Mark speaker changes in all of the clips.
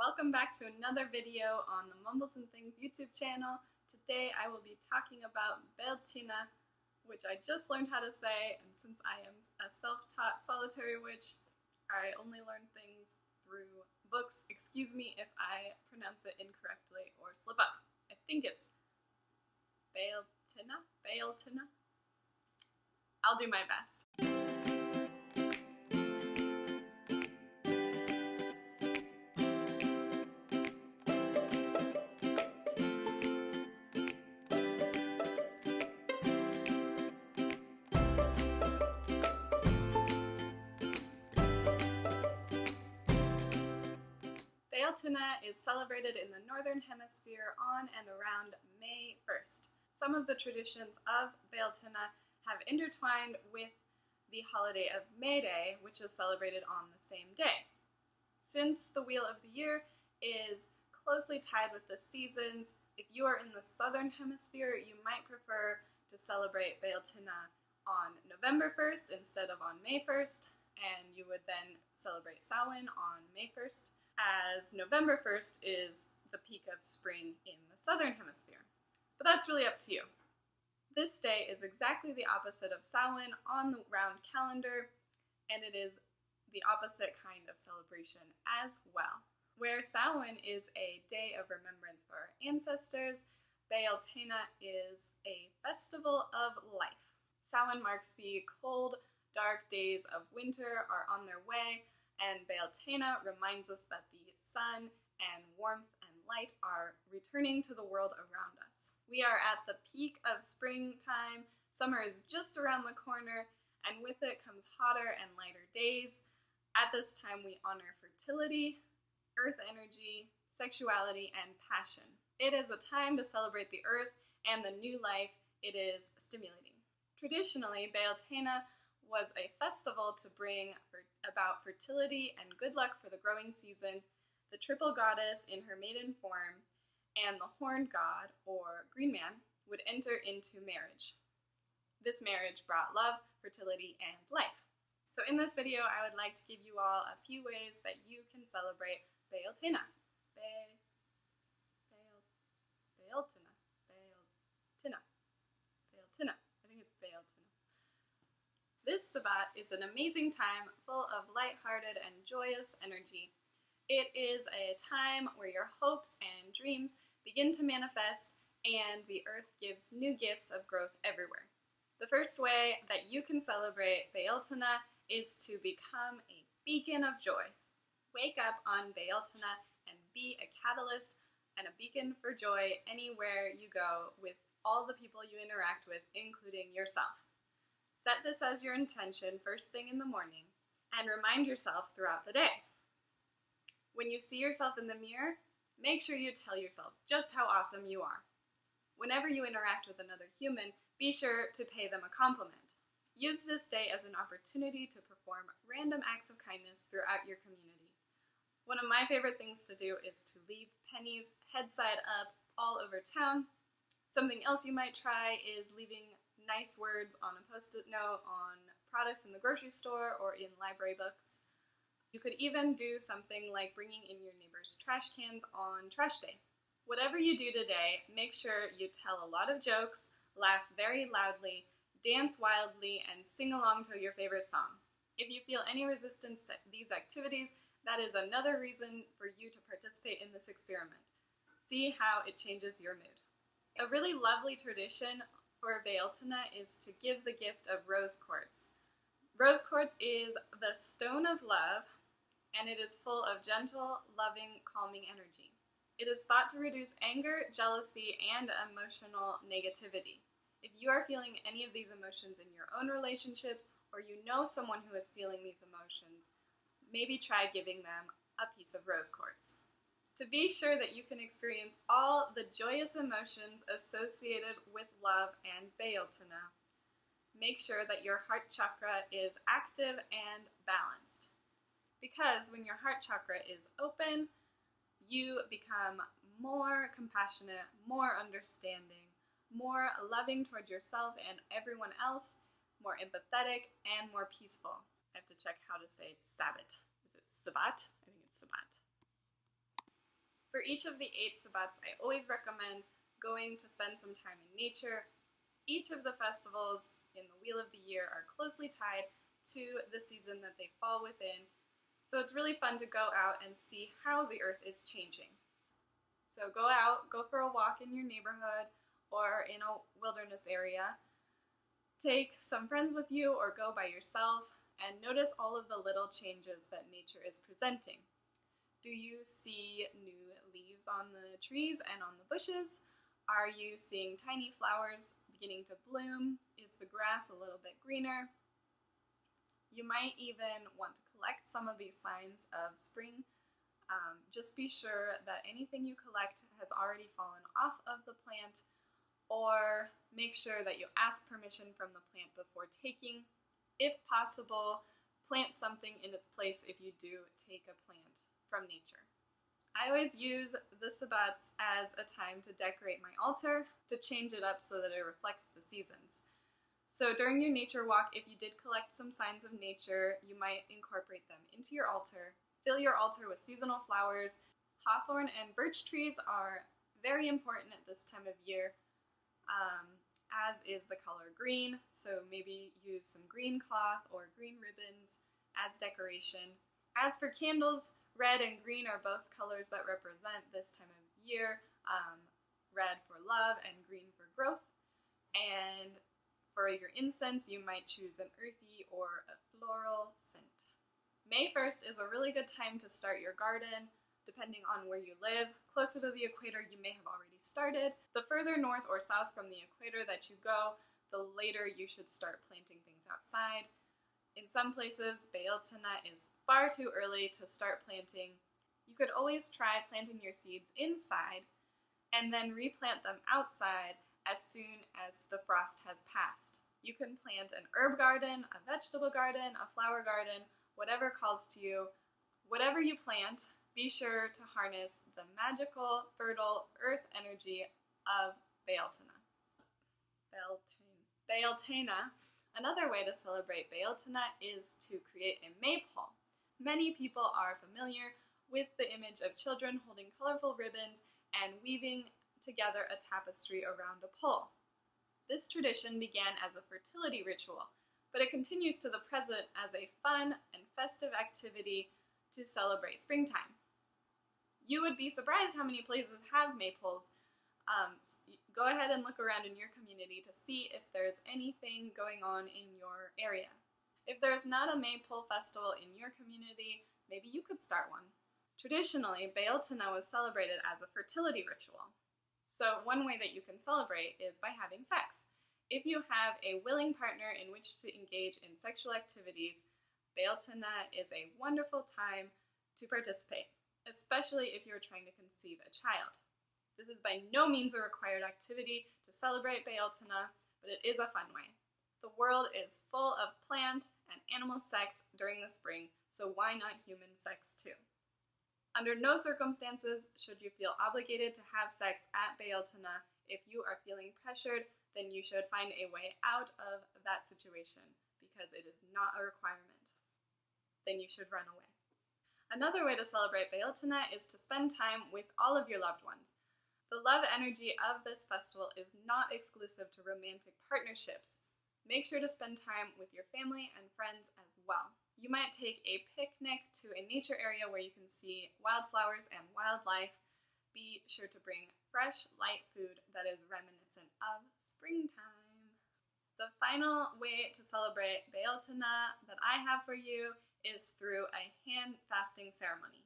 Speaker 1: Welcome back to another video on the Mumbles and Things YouTube channel. Today I will be talking about Beltane, which I just learned how to say, and since I am a self-taught solitary witch, I only learn things through books. Excuse me if I pronounce it incorrectly or slip up. I think it's Beltane. I'll do my best. Beltane is celebrated in the Northern Hemisphere on and around May 1st. Some of the traditions of Beltane have intertwined with the holiday of May Day, which is celebrated on the same day. Since the Wheel of the Year is closely tied with the seasons, if you are in the Southern Hemisphere, you might prefer to celebrate Beltane on November 1st instead of on May 1st, and you would then celebrate Samhain on May 1st. As November 1st is the peak of spring in the Southern Hemisphere. But that's really up to you. This day is exactly the opposite of Samhain on the round calendar, and it is the opposite kind of celebration as well. Where Samhain is a day of remembrance for our ancestors, Beltane is a festival of life. Samhain marks the cold, dark days of winter are on their way, and Beltane reminds us that the sun and warmth and light are returning to the world around us. We are at the peak of springtime, summer is just around the corner, and with it comes hotter and lighter days. At this time we honor fertility, earth energy, sexuality, and passion. It is a time to celebrate the earth and the new life it is stimulating. Traditionally, Beltane was a festival to bring about fertility and good luck for the growing season. The triple goddess in her maiden form and the horned god, or green man, would enter into marriage. This marriage brought love, fertility, and life. So in this video, I would like to give you all a few ways that you can celebrate Beltane. Beltane. I think it's Beltane. This Sabbat is an amazing time full of lighthearted and joyous energy. It is a time where your hopes and dreams begin to manifest and the earth gives new gifts of growth everywhere. The first way that you can celebrate Beltane is to become a beacon of joy. Wake up on Beltane and be a catalyst and a beacon for joy anywhere you go with all the people you interact with, including yourself. Set this as your intention first thing in the morning and remind yourself throughout the day. When you see yourself in the mirror, make sure you tell yourself just how awesome you are. Whenever you interact with another human, be sure to pay them a compliment. Use this day as an opportunity to perform random acts of kindness throughout your community. One of my favorite things to do is to leave pennies head side up all over town. Something else you might try is leaving nice words on a post-it note on products in the grocery store or in library books. You could even do something like bringing in your neighbor's trash cans on trash day. Whatever you do today, make sure you tell a lot of jokes, laugh very loudly, dance wildly, and sing along to your favorite song. If you feel any resistance to these activities, that is another reason for you to participate in this experiment. See how it changes your mood. A really lovely tradition for Beltane is to give the gift of rose quartz. Rose quartz is the stone of love, and it is full of gentle, loving, calming energy. It is thought to reduce anger, jealousy, and emotional negativity. If you are feeling any of these emotions in your own relationships, or you know someone who is feeling these emotions, maybe try giving them a piece of rose quartz. To be sure that you can experience all the joyous emotions associated with love and Beltane, make sure that your heart chakra is active and balanced. Because when your heart chakra is open, you become more compassionate, more understanding, more loving towards yourself and everyone else, more empathetic, and more peaceful. I have to check how to say Sabbath. Is it Sabbat? I think it's Sabbat. For each of the 8 sabbats, I always recommend going to spend some time in nature. Each of the festivals in the Wheel of the Year are closely tied to the season that they fall within, so it's really fun to go out and see how the earth is changing. So go out, go for a walk in your neighborhood or in a wilderness area. Take some friends with you or go by yourself and notice all of the little changes that nature is presenting. Do you see new leaves on the trees and on the bushes? Are you seeing tiny flowers beginning to bloom? Is the grass a little bit greener? You might even want to collect some of these signs of spring. Just be sure that anything you collect has already fallen off of the plant, or make sure that you ask permission from the plant before taking. If possible, plant something in its place if you do take a plant from nature. I always use the sabbats as a time to decorate my altar, to change it up so that it reflects the seasons. So during your nature walk, if you did collect some signs of nature, you might incorporate them into your altar. Fill your altar with seasonal flowers. Hawthorn and birch trees are very important at this time of year, as is the color green. So maybe use some green cloth or green ribbons as decoration. As for candles, red and green are both colors that represent this time of year. Red for love and green for growth. And for your incense, you might choose an earthy or a floral scent. May 1st is a really good time to start your garden, depending on where you live. Closer to the equator, you may have already started. The further north or south from the equator that you go, the later you should start planting things outside. In some places, Beltane is far too early to start planting. You could always try planting your seeds inside and then replant them outside as soon as the frost has passed. You can plant an herb garden, a vegetable garden, a flower garden, whatever calls to you. Whatever you plant, be sure to harness the magical, fertile earth energy of Beltane. Another way to celebrate Beltane is to create a maypole. Many people are familiar with the image of children holding colorful ribbons and weaving together a tapestry around a pole. This tradition began as a fertility ritual, but it continues to the present as a fun and festive activity to celebrate springtime. You would be surprised how many places have maypoles. Go ahead and look around in your community to see if there's anything going on in your area. If there's not a maypole festival in your community, maybe you could start one. Traditionally, Beltane was celebrated as a fertility ritual. So one way that you can celebrate is by having sex. If you have a willing partner in which to engage in sexual activities, Beltane is a wonderful time to participate, especially if you're trying to conceive a child. This is by no means a required activity to celebrate Beltane, but it is a fun way. The world is full of plant and animal sex during the spring, so why not human sex too? Under no circumstances should you feel obligated to have sex at Beltane. If you are feeling pressured, then you should find a way out of that situation because it is not a requirement. Then you should run away. Another way to celebrate Beltane is to spend time with all of your loved ones. The love energy of this festival is not exclusive to romantic partnerships. Make sure to spend time with your family and friends as well. You might take a picnic to a nature area where you can see wildflowers and wildlife. Be sure to bring fresh, light food that is reminiscent of springtime. The final way to celebrate Beltane that I have for you is through a hand fasting ceremony.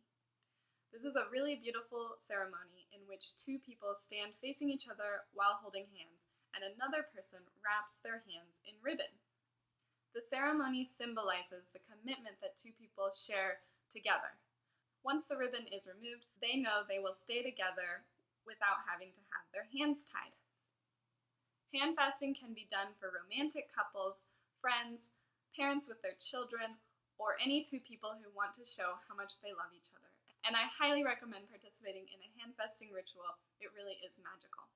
Speaker 1: This is a really beautiful ceremony in which 2 people stand facing each other while holding hands, and another person wraps their hands in ribbon. The ceremony symbolizes the commitment that 2 people share together. Once the ribbon is removed, they know they will stay together without having to have their hands tied. Hand fasting can be done for romantic couples, friends, parents with their children, or any 2 people who want to show how much they love each other. And I highly recommend participating in a hand fasting ritual. It really is magical.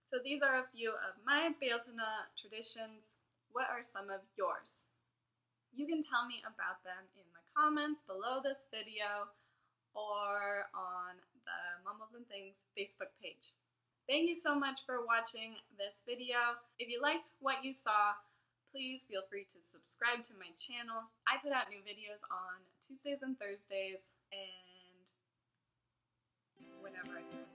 Speaker 1: So these are a few of my Beltane traditions. What are some of yours? You can tell me about them in the comments below this video or on the Mumbles and and Things Facebook page. Thank you so much for watching this video. If you liked what you saw, please feel free to subscribe to my channel. I put out new videos on Tuesdays and Thursdays and whenever I can.